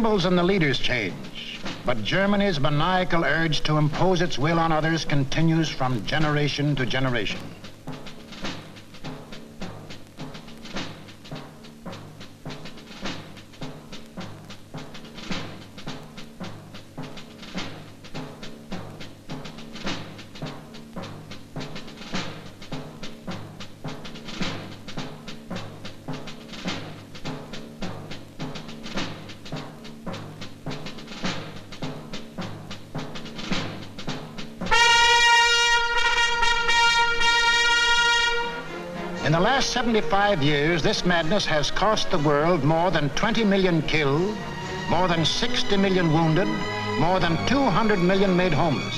symbols and the leaders change, but Germany's maniacal urge to impose its will on others continues from generation to generation. In the last 75 years, this madness has cost the world more than 20 million killed, more than 60 million wounded, more than 200 million made homeless.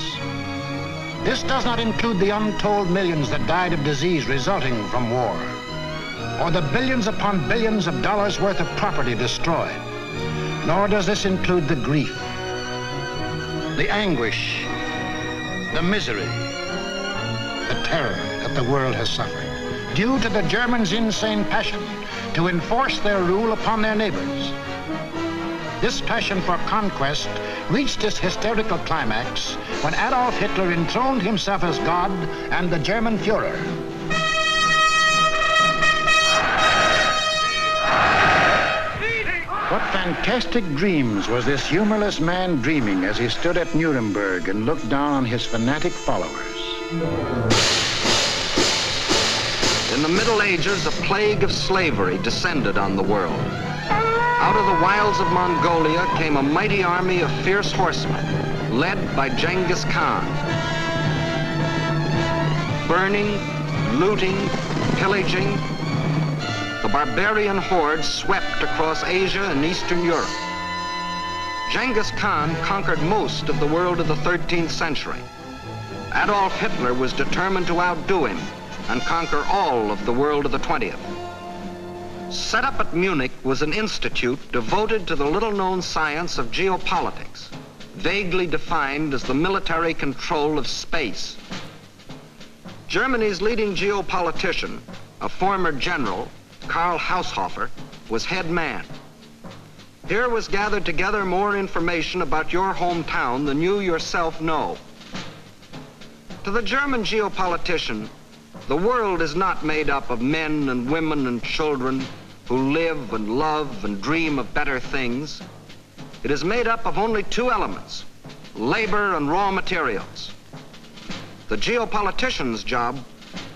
This does not include the untold millions that died of disease resulting from war, or the billions upon billions of dollars worth of property destroyed. Nor does this include the grief, the anguish, the misery, the terror that the world has suffered, due to the Germans' insane passion to enforce their rule upon their neighbors. This passion for conquest reached its hysterical climax when Adolf Hitler enthroned himself as God and the German Führer. What fantastic dreams was this humorless man dreaming as he stood at Nuremberg and looked down on his fanatic followers? In the Middle Ages, a plague of slavery descended on the world. Out of the wilds of Mongolia came a mighty army of fierce horsemen, led by Genghis Khan. Burning, looting, pillaging, the barbarian horde swept across Asia and Eastern Europe. Genghis Khan conquered most of the world of the 13th century. Adolf Hitler was determined to outdo him and conquer all of the world of the 20th. Set up at Munich was an institute devoted to the little-known science of geopolitics, vaguely defined as the military control of space. Germany's leading geopolitician, a former general, Karl Haushofer, was head man. Here was gathered together more information about your hometown than you yourself know. To the German geopolitician, the world is not made up of men and women and children who live and love and dream of better things. It is made up of only two elements, labor and raw materials. The geopolitician's job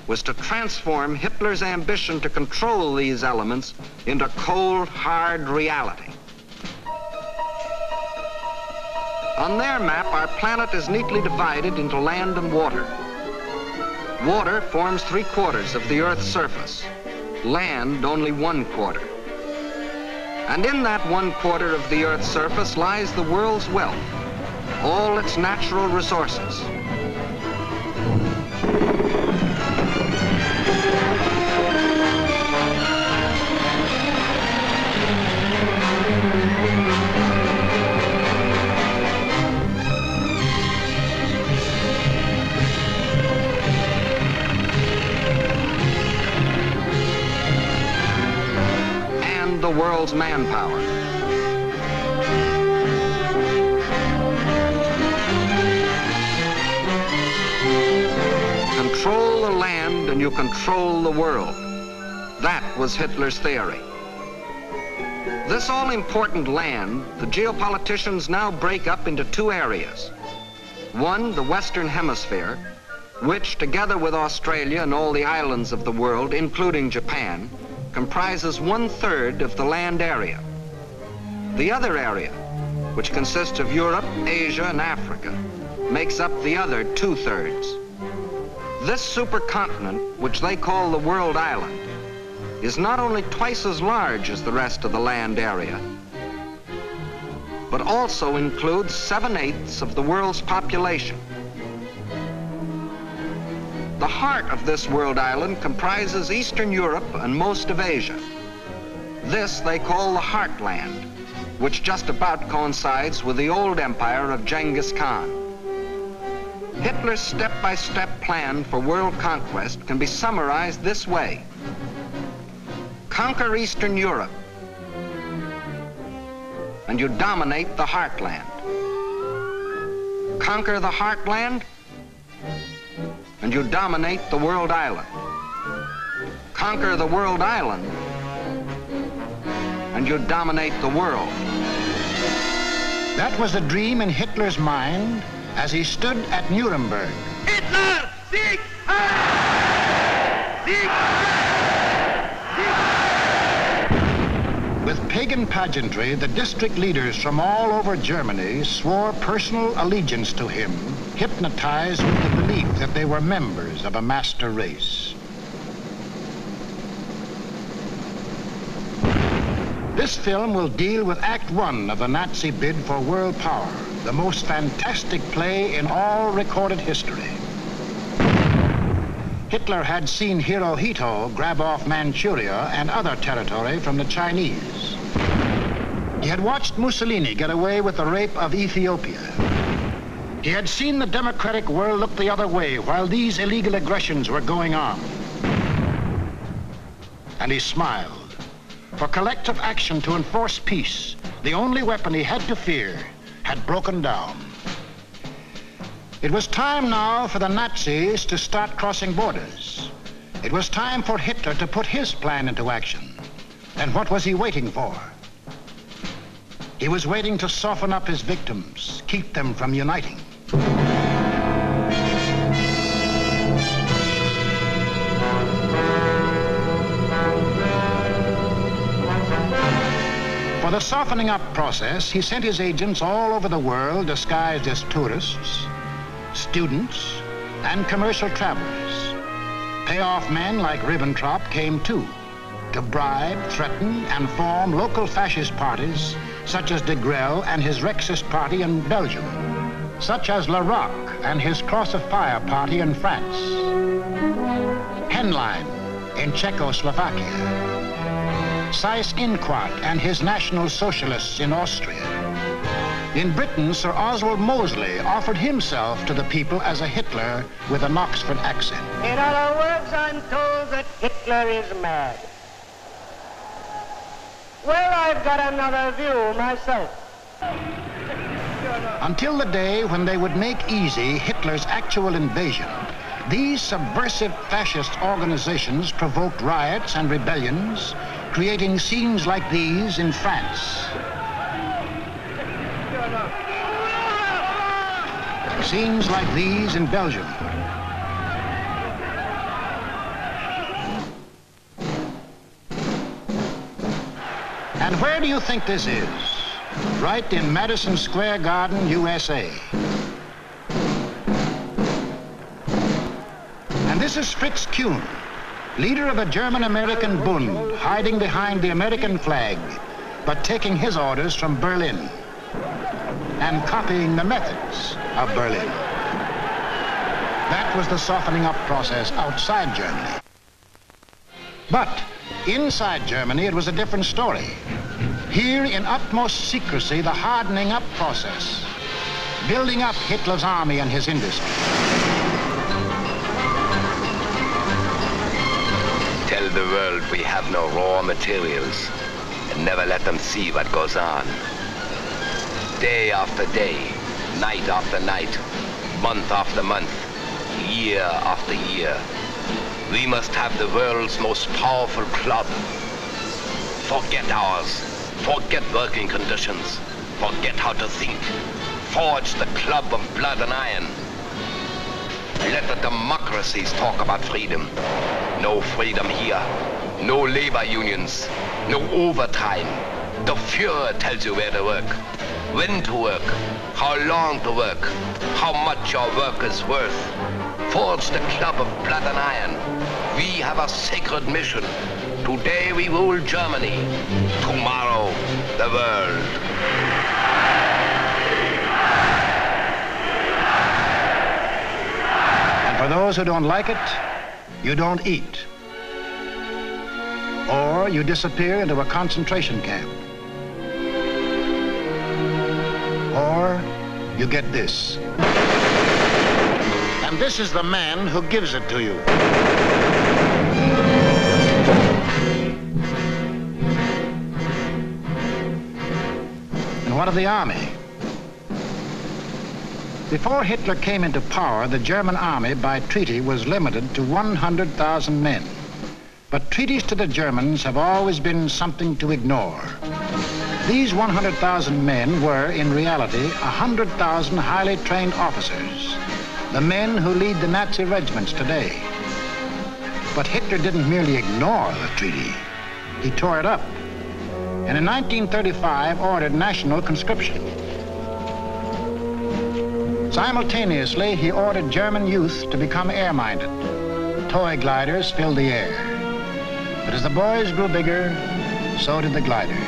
was to transform Hitler's ambition to control these elements into cold, hard reality. On their map, our planet is neatly divided into land and water. Water forms 3/4 of the Earth's surface, land only 1/4. And in that 1/4 of the Earth's surface lies the world's wealth, all its natural resources. The world's manpower. Control the land and you control the world. That was Hitler's theory. This all-important land, the geopoliticians now break up into two areas. One, the Western Hemisphere, which, together with Australia and all the islands of the world, including Japan, comprises 1/3 of the land area. The other area, which consists of Europe, Asia, and Africa, makes up the other 2/3. This supercontinent, which they call the World Island, is not only twice as large as the rest of the land area, but also includes 7/8 of the world's population. The heart of this world island comprises Eastern Europe and most of Asia. This they call the Heartland, which just about coincides with the old empire of Genghis Khan. Hitler's step-by-step plan for world conquest can be summarized this way. Conquer Eastern Europe. and you dominate the heartland. Conquer the heartland, and you dominate the world island. Conquer the world island, and you dominate the world. That was the dream in Hitler's mind as he stood at Nuremberg. Hitler, Sieg Heil! Sieg Heil! Sieg Heil! With pagan pageantry, the district leaders from all over Germany swore personal allegiance to him, hypnotized with the belief that they were members of a master race. This film will deal with Act One of the Nazi bid for world power, the most fantastic play in all recorded history. Hitler had seen Hirohito grab off Manchuria and other territory from the Chinese. He had watched Mussolini get away with the rape of Ethiopia. He had seen the democratic world look the other way while these illegal aggressions were going on. And he smiled. For collective action to enforce peace, the only weapon he had to fear, had broken down. It was time now for the Nazis to start crossing borders. It was time for Hitler to put his plan into action. And what was he waiting for? He was waiting to soften up his victims, keep them from uniting. For the softening up process, he sent his agents all over the world disguised as tourists, students, and commercial travelers. Payoff men like Ribbentrop came too, to bribe, threaten, and form local fascist parties such as de Grelle and his Rexist party in Belgium, such as Larocque and his Cross of Fire party in France, Henlein in Czechoslovakia, Seyss-Inquart and his National Socialists in Austria. In Britain, Sir Oswald Mosley offered himself to the people as a Hitler with an Oxford accent. In other words, I'm told that Hitler is mad. Well, I've got another view myself. Until the day when they would make easy Hitler's actual invasion, these subversive fascist organizations provoked riots and rebellions, creating scenes like these in France. Scenes like these in Belgium. And where do you think this is? Right in Madison Square Garden, USA. And this is Fritz Kuhn, leader of the German-American Bund, hiding behind the American flag, but taking his orders from Berlin and copying the methods of Berlin. That was the softening up process outside Germany. But inside Germany, it was a different story. Here, in utmost secrecy, the hardening up process, building up Hitler's army and his industry. Tell the world we have no raw materials and never let them see what goes on. Day after day, night after night, month after month, year after year, we must have the world's most powerful club. Forget ours, forget working conditions, forget how to think. Forge the club of blood and iron. Let the democracies talk about freedom. No freedom here, no labor unions, no overtime. The Führer tells you where to work, when to work, how long to work, how much your work is worth. Forge the club of blood and iron. We have a sacred mission. Today we rule Germany. Tomorrow, the world. And for those who don't like it, you don't eat. Or you disappear into a concentration camp. Or you get this. And this is the man who gives it to you. what of the army? Before Hitler came into power, the German army by treaty was limited to 100,000 men. But treaties to the Germans have always been something to ignore. These 100,000 men were, in reality, 100,000 highly trained officers, the men who lead the Nazi regiments today. But Hitler didn't merely ignore the treaty. He tore it up, and in 1935 ordered national conscription. Simultaneously, he ordered German youth to become air-minded. Toy gliders filled the air. But as the boys grew bigger, so did the gliders.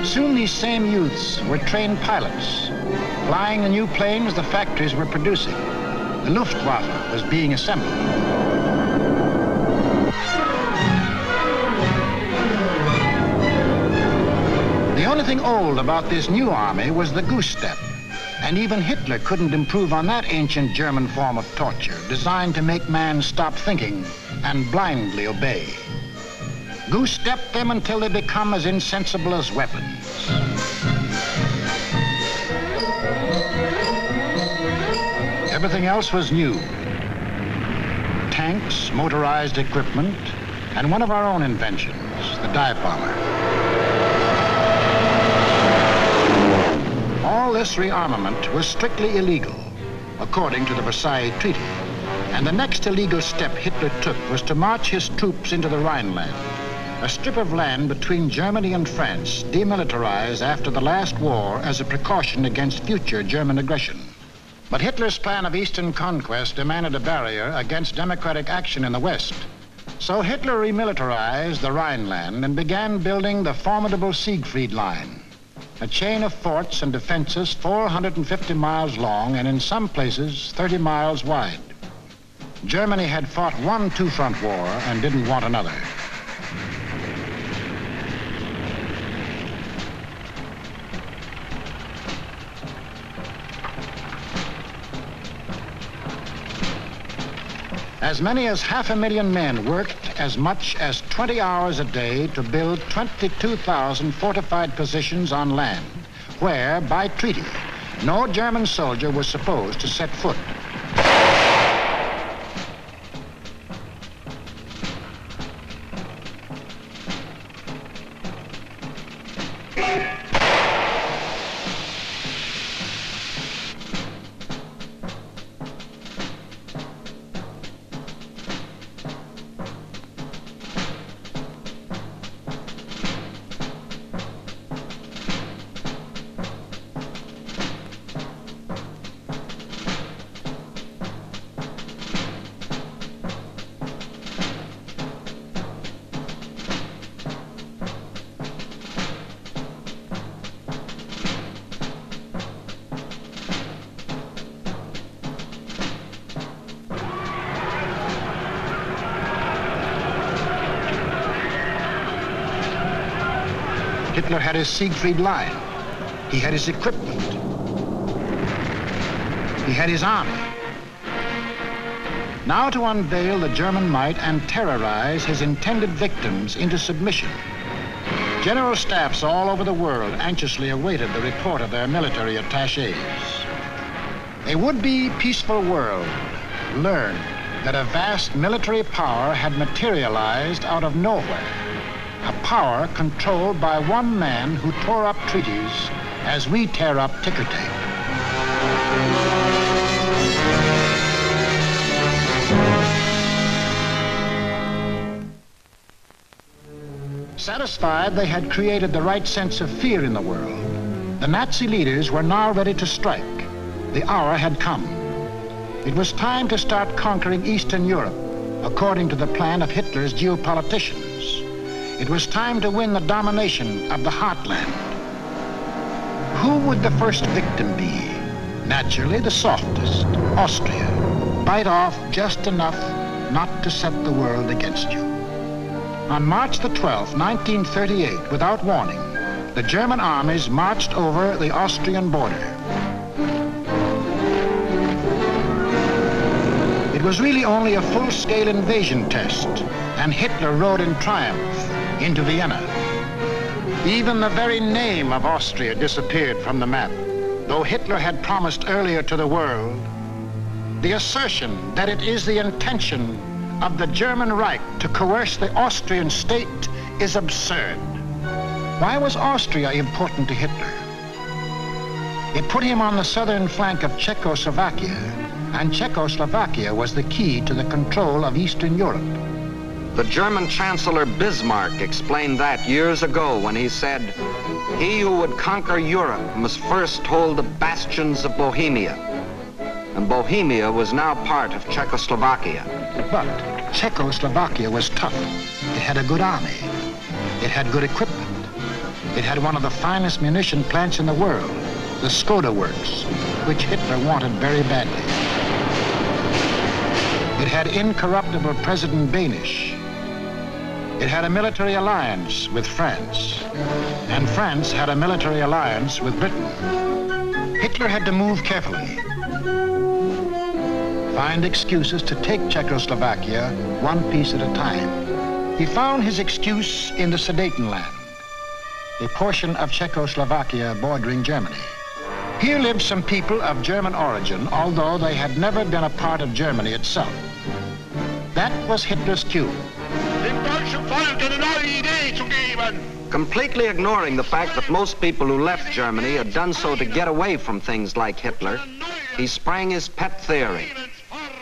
Soon these same youths were trained pilots, flying the new planes the factories were producing. The Luftwaffe was being assembled. The only thing old about this new army was the goose step. And even Hitler couldn't improve on that ancient German form of torture, designed to make man stop thinking and blindly obey. Goose-step them until they become as insensible as weapons. Everything else was new. Tanks, motorized equipment, and one of our own inventions, the dive bomber. All this rearmament was strictly illegal, according to the Versailles Treaty. And the next illegal step Hitler took was to march his troops into the Rhineland, a strip of land between Germany and France, demilitarized after the last war as a precaution against future German aggression. But Hitler's plan of eastern conquest demanded a barrier against democratic action in the West. So Hitler remilitarized the Rhineland and began building the formidable Siegfried Line, a chain of forts and defenses 450 miles long and in some places 30 miles wide. Germany had fought one two-front war and didn't want another. As many as 500,000 men worked as much as 20 hours a day to build 22,000 fortified positions on land, where, by treaty, no German soldier was supposed to set foot. Hitler had his Siegfried Line. He had his equipment. He had his army. Now to unveil the German might and terrorize his intended victims into submission. General staffs all over the world anxiously awaited the report of their military attachés. A would-be peaceful world learned that a vast military power had materialized out of nowhere. A power controlled by one man who tore up treaties as we tear up ticker tape. Satisfied they had created the right sense of fear in the world, the Nazi leaders were now ready to strike. The hour had come. It was time to start conquering Eastern Europe, according to the plan of Hitler's geopoliticians. It was time to win the domination of the heartland. Who would the first victim be? Naturally, the softest, Austria. Bite off just enough not to set the world against you. On March the 12th, 1938, without warning, the German armies marched over the Austrian border. It was really only a full-scale invasion test, and Hitler rode in triumph into Vienna. Even the very name of Austria disappeared from the map, though Hitler had promised earlier to the world the assertion that it is the intention of the German Reich to coerce the Austrian state is absurd. Why was Austria important to Hitler? It put him on the southern flank of Czechoslovakia, and Czechoslovakia was the key to the control of Eastern Europe. The German Chancellor Bismarck explained that years ago when he said, "He who would conquer Europe must first hold the bastions of Bohemia." And Bohemia was now part of Czechoslovakia. But Czechoslovakia was tough. It had a good army. It had good equipment. It had one of the finest munition plants in the world, the Skoda Works, which Hitler wanted very badly. It had incorruptible President Banish. It had a military alliance with France, and France had a military alliance with Britain. Hitler had to move carefully, find excuses to take Czechoslovakia one piece at a time. He found his excuse in the Sudetenland, a portion of Czechoslovakia bordering Germany. Here lived some people of German origin, although they had never been a part of Germany itself. That was Hitler's cue. Dem deutschen Volk eine neue Idee zu geben. Completely ignoring the fact that most people who left Germany had done so to get away from things like Hitler, he sprang his pet theory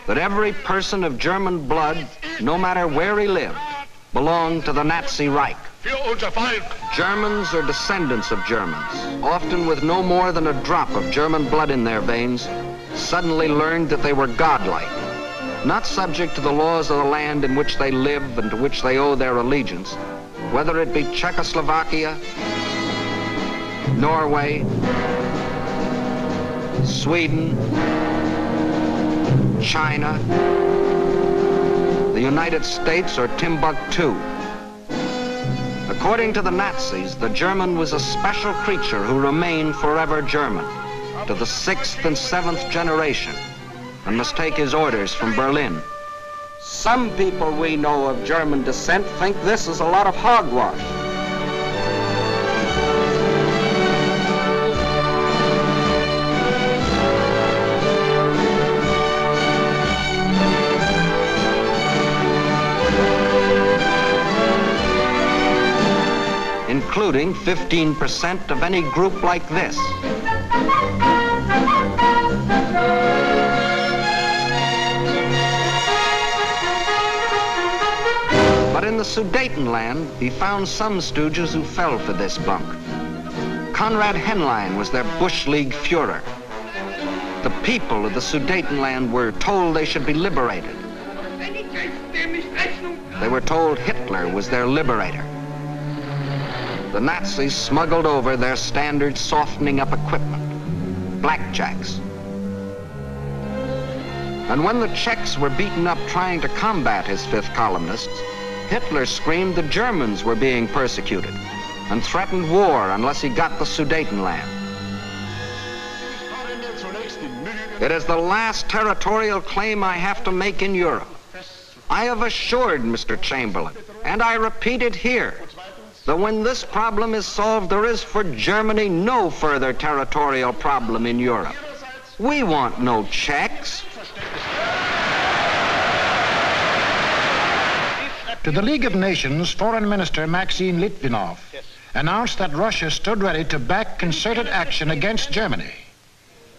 that every person of German blood, no matter where he lived, belonged to the Nazi Reich. Für unser Volk. Germans or descendants of Germans, often with no more than a drop of German blood in their veins, suddenly learned that they were godlike, not subject to the laws of the land in which they live and to which they owe their allegiance, whether it be Czechoslovakia, Norway, Sweden, China, the United States, or Timbuktu. According to the Nazis, the German was a special creature who remained forever German, to the 6th and 7th generation, and must take his orders from Berlin. Some people we know of German descent think this is a lot of hogwash. Including 15% of any group like this. But in the Sudetenland, he found some stooges who fell for this bunk. Konrad Henlein was their Bush League Führer. The people of the Sudetenland were told they should be liberated. They were told Hitler was their liberator. The Nazis smuggled over their standard softening up equipment, blackjacks. And when the Czechs were beaten up trying to combat his fifth columnists, Hitler screamed the Germans were being persecuted and threatened war unless he got the Sudetenland. It is the last territorial claim I have to make in Europe. I have assured Mr. Chamberlain, and I repeat it here, that when this problem is solved, there is for Germany no further territorial problem in Europe. We want no Czechs. To the League of Nations, Foreign Minister Maxim Litvinov announced that Russia stood ready to back concerted action against Germany.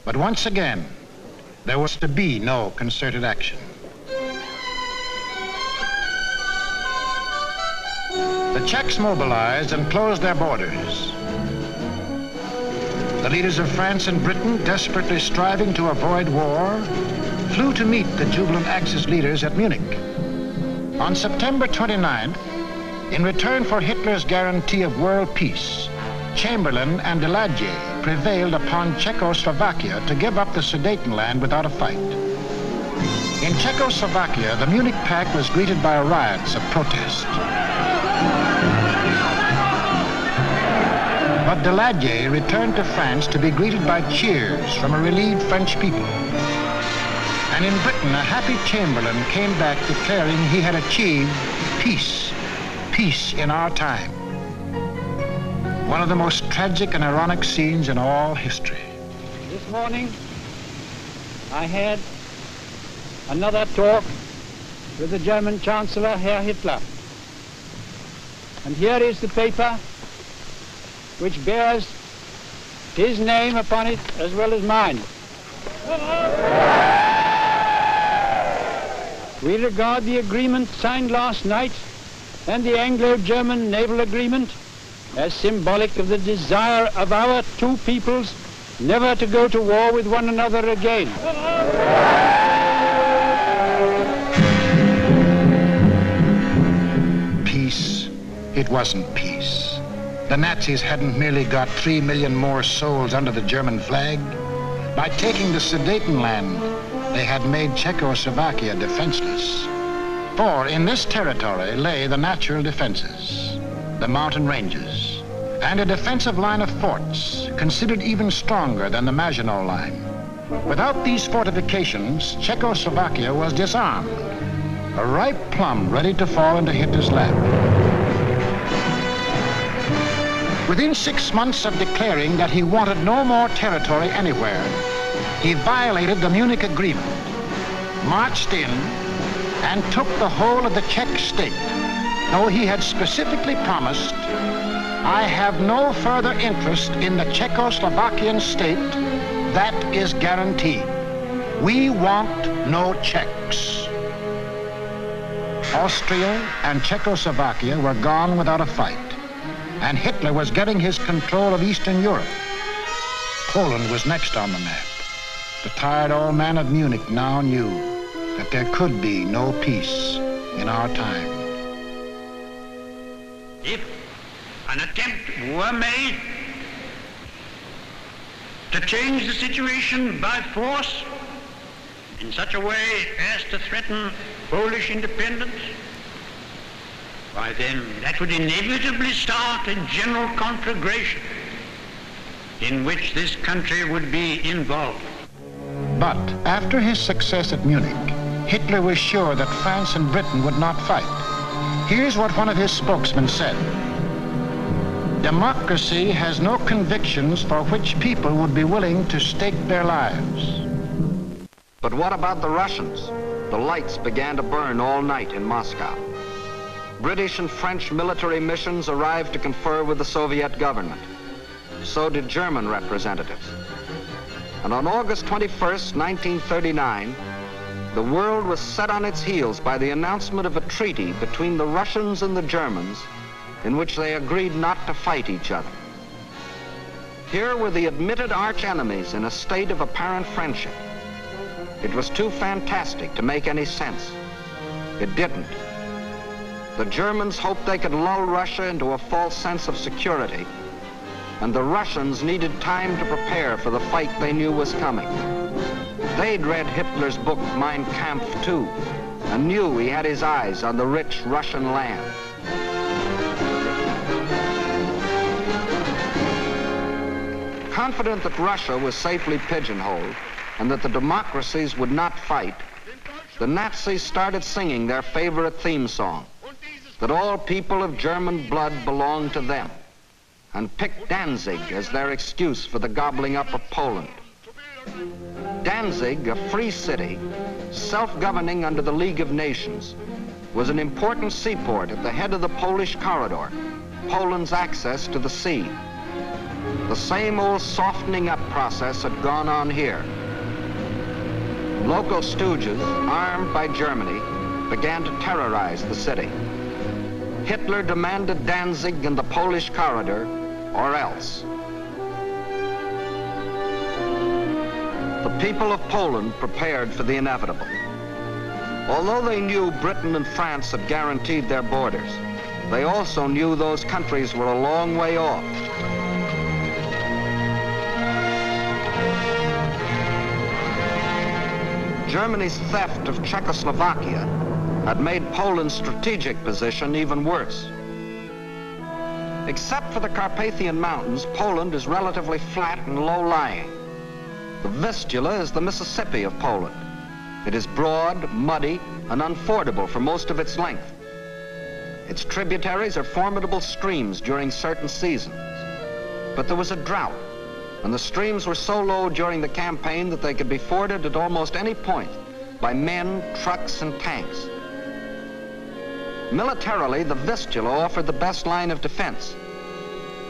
But once again, there was to be no concerted action. The Czechs mobilized and closed their borders. The leaders of France and Britain, desperately striving to avoid war, flew to meet the jubilant Axis leaders at Munich. On September 29th, in return for Hitler's guarantee of world peace, Chamberlain and Daladier prevailed upon Czechoslovakia to give up the Sudetenland without a fight. In Czechoslovakia, the Munich Pact was greeted by riots of protest. But Daladier returned to France to be greeted by cheers from a relieved French people. And in Britain, a happy Chamberlain came back declaring he had achieved peace, peace in our time. One of the most tragic and ironic scenes in all history. This morning, I had another talk with the German Chancellor, Herr Hitler. And here is the paper which bears his name upon it as well as mine. We regard the agreement signed last night and the Anglo-German naval agreement as symbolic of the desire of our two peoples never to go to war with one another again. Peace. It wasn't peace. The Nazis hadn't merely got 3 million more souls under the German flag. By taking the Sudetenland, they had made Czechoslovakia defenseless. For in this territory lay the natural defenses, the mountain ranges, and a defensive line of forts, considered even stronger than the Maginot Line. Without these fortifications, Czechoslovakia was disarmed, a ripe plum ready to fall into Hitler's lap. Within 6 months of declaring that he wanted no more territory anywhere, he violated the Munich Agreement, marched in, and took the whole of the Czech state, though he had specifically promised, "I have no further interest in the Czechoslovakian state. That is guaranteed. We want no Czechs." Austria and Czechoslovakia were gone without a fight, and Hitler was getting his control of Eastern Europe. Poland was next on the map. The tired old man of Munich now knew that there could be no peace in our time. If an attempt were made to change the situation by force in such a way as to threaten Polish independence, why then that would inevitably start a general conflagration in which this country would be involved. But after his success at Munich, Hitler was sure that France and Britain would not fight. Here's what one of his spokesmen said: "Democracy has no convictions for which people would be willing to stake their lives." But what about the Russians? The lights began to burn all night in Moscow. British and French military missions arrived to confer with the Soviet government. So did German representatives. And on August 21st, 1939, the world was set on its heels by the announcement of a treaty between the Russians and the Germans in which they agreed not to fight each other. Here were the admitted arch-enemies in a state of apparent friendship. It was too fantastic to make any sense. It didn't. The Germans hoped they could lull Russia into a false sense of security, and the Russians needed time to prepare for the fight they knew was coming. They'd read Hitler's book, Mein Kampf, too, and knew he had his eyes on the rich Russian land. Confident that Russia was safely pigeonholed and that the democracies would not fight, the Nazis started singing their favorite theme song, that all people of German blood belonged to them, and picked Danzig as their excuse for the gobbling up of Poland. Danzig, a free city, self-governing under the League of Nations, was an important seaport at the head of the Polish corridor, Poland's access to the sea. The same old softening up process had gone on here. Local stooges, armed by Germany, began to terrorize the city. Hitler demanded Danzig and the Polish corridor, or else. The people of Poland prepared for the inevitable. Although they knew Britain and France had guaranteed their borders, they also knew those countries were a long way off. Germany's theft of Czechoslovakia had made Poland's strategic position even worse. Except for the Carpathian Mountains, Poland is relatively flat and low-lying. The Vistula is the Mississippi of Poland. It is broad, muddy, and unfordable for most of its length. Its tributaries are formidable streams during certain seasons. but there was a drought, and the streams were so low during the campaign that they could be forded at almost any point by men, trucks, and tanks. Militarily, the Vistula offered the best line of defense.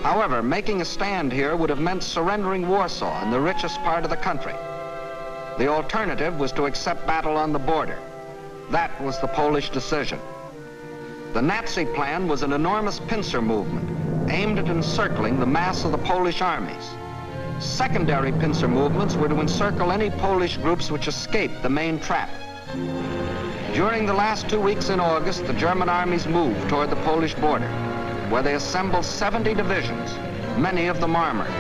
However, making a stand here would have meant surrendering Warsaw in the richest part of the country. The alternative was to accept battle on the border. That was the Polish decision. The Nazi plan was an enormous pincer movement aimed at encircling the mass of the Polish armies. Secondary pincer movements were to encircle any Polish groups which escaped the main trap. During the last 2 weeks in August, the German armies moved toward the Polish border, where they assembled 70 divisions, many of them armored.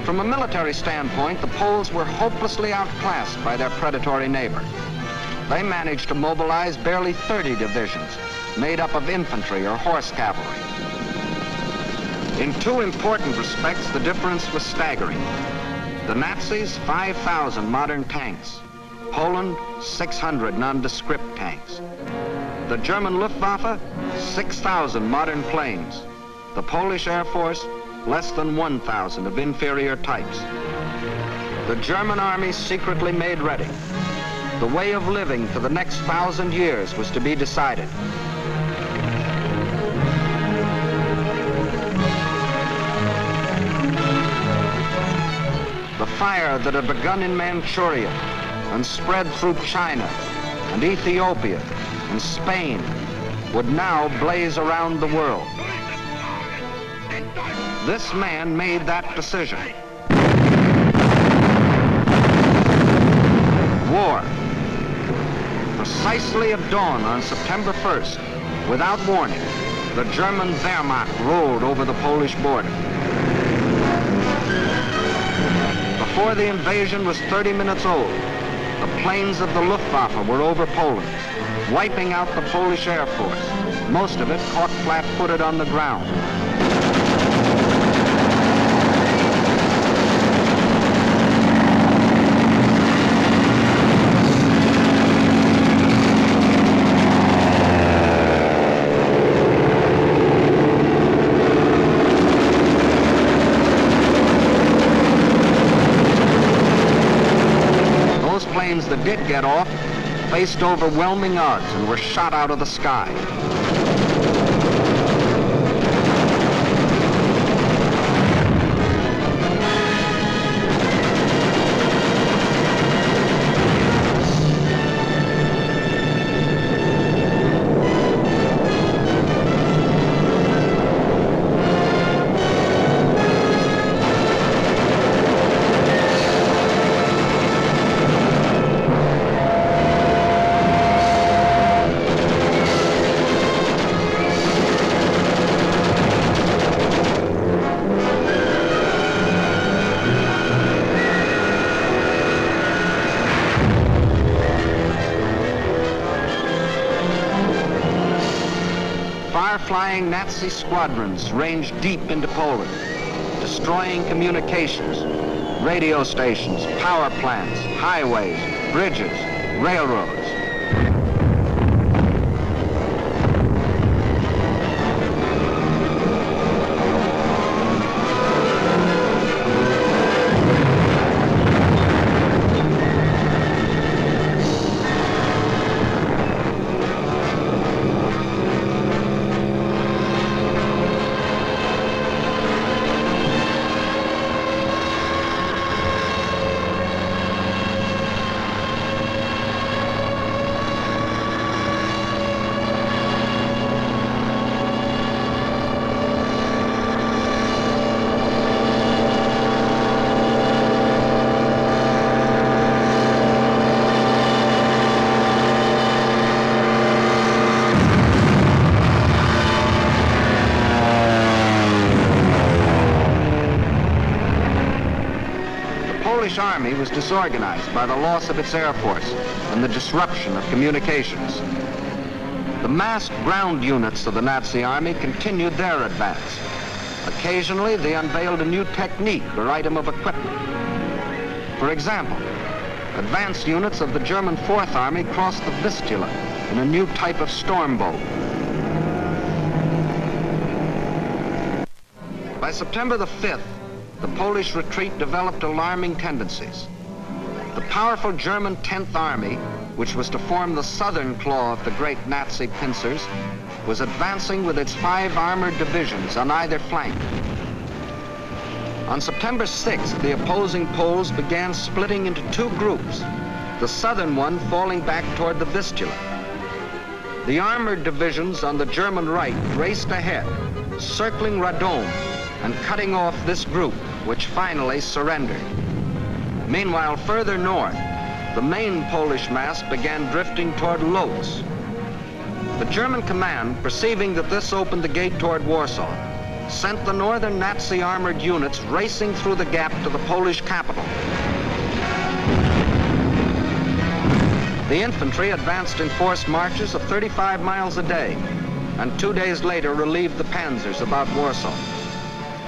From a military standpoint, the Poles were hopelessly outclassed by their predatory neighbor. They managed to mobilize barely 30 divisions, made up of infantry or horse cavalry. In two important respects, the difference was staggering. The Nazis, 5,000 modern tanks. Poland, 600 nondescript tanks. The German Luftwaffe, 6,000 modern planes. The Polish Air Force, less than 1,000 of inferior types. The German army secretly made ready. The way of living for the next 1,000 years was to be decided. The fire that had begun in Manchuria and spread through China and Ethiopia and Spain would now blaze around the world. This man made that decision. War. Precisely at dawn on September 1st, without warning, the German Wehrmacht rolled over the Polish border. Before the invasion was 30 minutes old, the planes of the Luftwaffe were over Poland, wiping out the Polish Air Force, most of it caught flat-footed on the ground. That did get off faced overwhelming odds and were shot out of the sky. Flying Nazi squadrons ranged deep into Poland, destroying communications, radio stations, power plants, highways, bridges, railroads. The Polish army was disorganized by the loss of its air force and the disruption of communications. The massed ground units of the Nazi army continued their advance. Occasionally, they unveiled a new technique or item of equipment. For example, advanced units of the German Fourth Army crossed the Vistula in a new type of storm boat. By September the 5th, the Polish retreat developed alarming tendencies. The powerful German 10th Army, which was to form the southern claw of the great Nazi pincers, was advancing with its 5 armored divisions on either flank. On September 6th, the opposing Poles began splitting into 2 groups, the southern one falling back toward the Vistula. The armored divisions on the German right raced ahead, circling Radom and cutting off this group, which finally surrendered. Meanwhile, further north, the main Polish mass began drifting toward Lodz. The German command, perceiving that this opened the gate toward Warsaw, sent the northern Nazi armored units racing through the gap to the Polish capital. The infantry advanced in forced marches of 35 miles a day, and 2 days later relieved the panzers about Warsaw.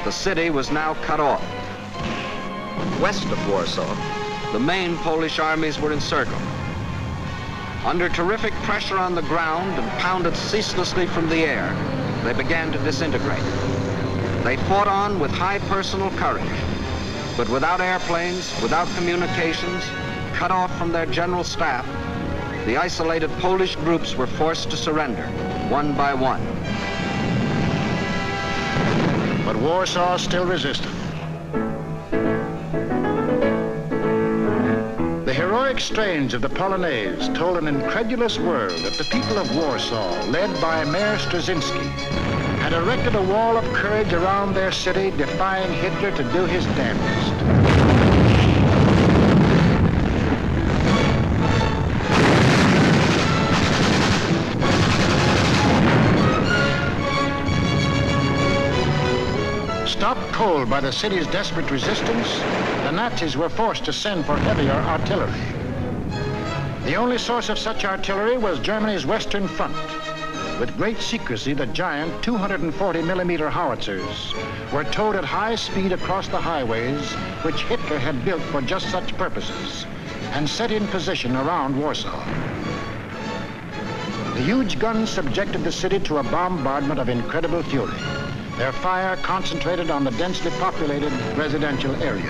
The city was now cut off. West of Warsaw, the main Polish armies were encircled. Under terrific pressure on the ground and pounded ceaselessly from the air, they began to disintegrate. They fought on with high personal courage, but without airplanes, without communications, cut off from their general staff, the isolated Polish groups were forced to surrender, one by one. But Warsaw still resisted. The heroic strains of the Polonaise told an incredulous world that the people of Warsaw, led by Mayor Straczynski, had erected a wall of courage around their city, defying Hitler to do his damnedest. Stopped cold by the city's desperate resistance, the Nazis were forced to send for heavier artillery. The only source of such artillery was Germany's Western Front. With great secrecy, the giant 240mm howitzers were towed at high speed across the highways which Hitler had built for just such purposes and set in position around Warsaw. The huge guns subjected the city to a bombardment of incredible fury, their fire concentrated on the densely populated residential areas.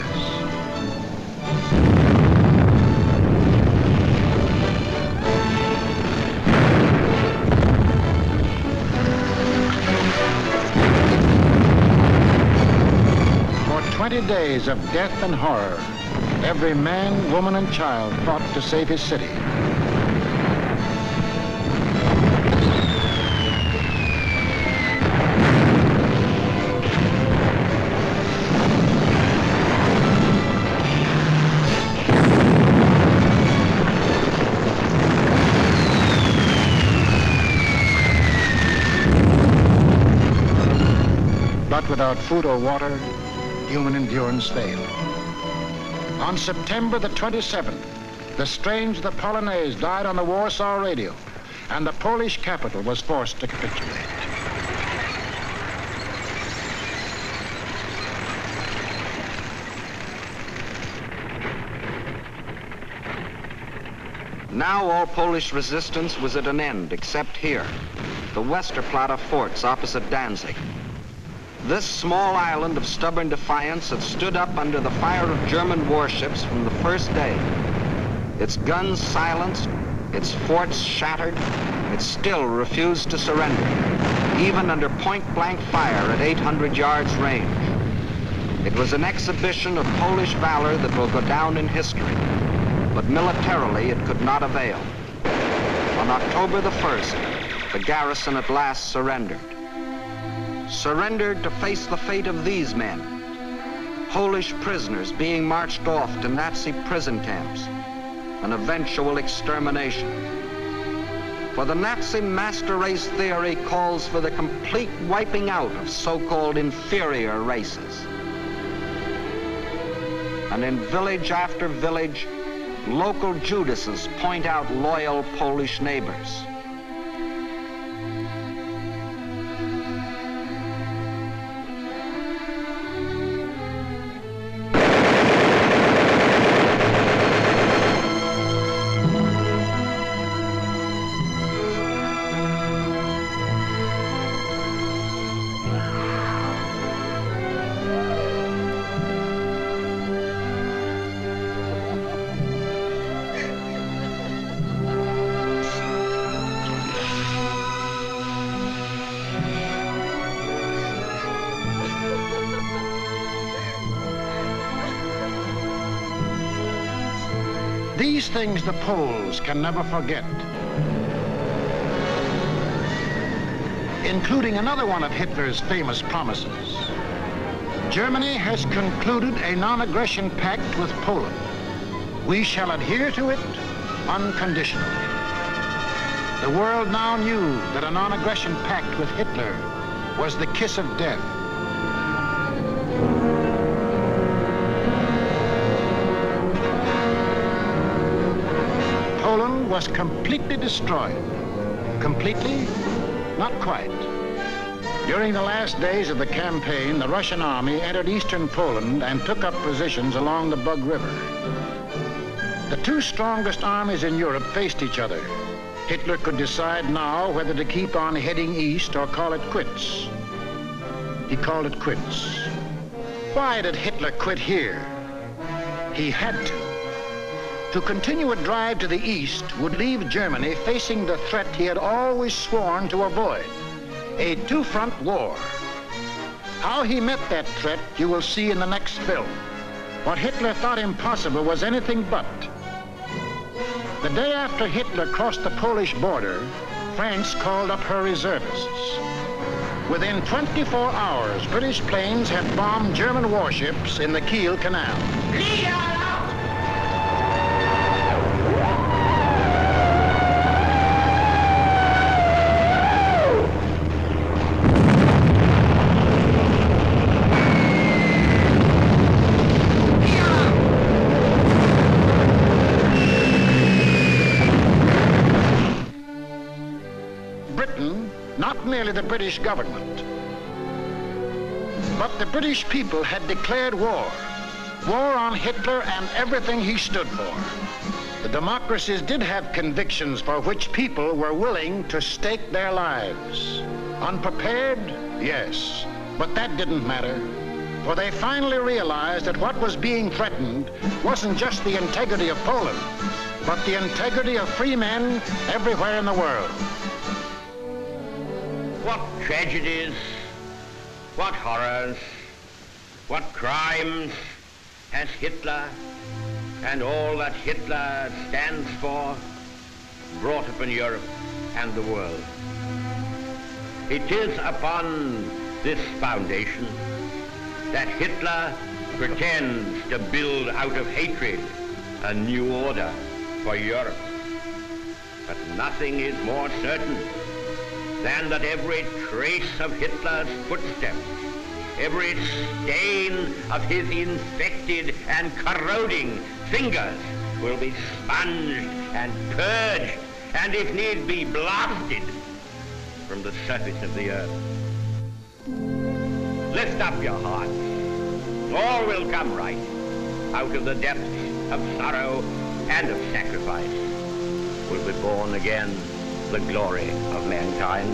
For 20 days of death and horror, every man, woman, and child fought to save his city. But without food or water, human endurance failed. On September the 27th, the strains of the Polonaise died on the Warsaw radio, and the Polish capital was forced to capitulate. Now all Polish resistance was at an end, except here, the Westerplatte forts opposite Danzig. This small island of stubborn defiance had stood up under the fire of German warships from the first day. Its guns silenced, its forts shattered, it still refused to surrender, even under point-blank fire at 800 yards range. It was an exhibition of Polish valor that will go down in history, but militarily it could not avail. On October the 1st, the garrison at last surrendered. Surrendered to face the fate of these men, Polish prisoners being marched off to Nazi prison camps, an eventual extermination. For the Nazi master race theory calls for the complete wiping out of so-called inferior races. And in village after village, local Judases point out loyal Polish neighbors. These things the Poles can never forget, including another one of Hitler's famous promises. Germany has concluded a non-aggression pact with Poland. We shall adhere to it unconditionally. The world now knew that a non-aggression pact with Hitler was the kiss of death. Poland was completely destroyed. Completely? Not quite. During the last days of the campaign, the Russian army entered eastern Poland and took up positions along the Bug River. The two strongest armies in Europe faced each other. Hitler could decide now whether to keep on heading east or call it quits. He called it quits. Why did Hitler quit here? He had to. To continue a drive to the east would leave Germany facing the threat he had always sworn to avoid, a two-front war. How he met that threat you will see in the next film. What Hitler thought impossible was anything but. The day after Hitler crossed the Polish border, France called up her reservists. Within 24 hours, British planes had bombed German warships in the Kiel Canal. Not merely the British government, but the British people had declared war. War on Hitler and everything he stood for. The democracies did have convictions for which people were willing to stake their lives. Unprepared? Yes, but that didn't matter. For they finally realized that what was being threatened wasn't just the integrity of Poland, but the integrity of free men everywhere in the world. What tragedies, what horrors, what crimes has Hitler and all that Hitler stands for brought upon Europe and the world. It is upon this foundation that Hitler pretends to build out of hatred a new order for Europe. But nothing is more certain than that every trace of Hitler's footsteps, every stain of his infected and corroding fingers will be sponged and purged, and if need be, blasted from the surface of the earth. Lift up your hearts. All will come right out of the depths of sorrow and of sacrifice. Will be born again the glory of mankind.